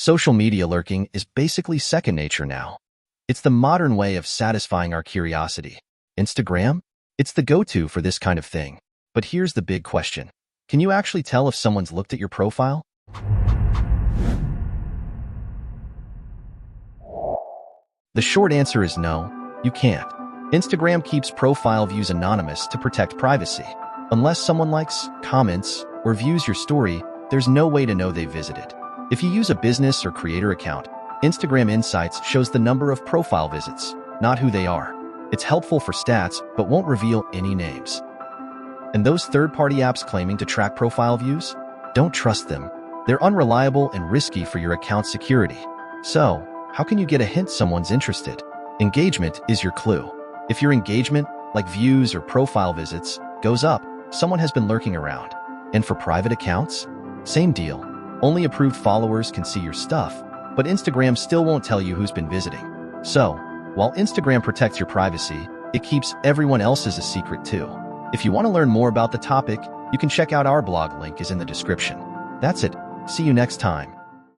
Social media lurking is basically second nature now. It's the modern way of satisfying our curiosity. Instagram? It's the go-to for this kind of thing. But here's the big question. Can you actually tell if someone's looked at your profile? The short answer is no, you can't. Instagram keeps profile views anonymous to protect privacy. Unless someone likes, comments, or views your story, there's no way to know they visited. If you use a business or creator account, Instagram Insights shows the number of profile visits, not who they are. It's helpful for stats, but won't reveal any names. And those third-party apps claiming to track profile views? Don't trust them. They're unreliable and risky for your account's security. So, how can you get a hint someone's interested? Engagement is your clue. If your engagement, like views or profile visits, goes up, someone has been lurking around. And for private accounts? Same deal. Only approved followers can see your stuff, but Instagram still won't tell you who's been visiting. So, while Instagram protects your privacy, it keeps everyone else's a secret too. If you want to learn more about the topic, you can check out our blog, link is in the description. That's it. See you next time.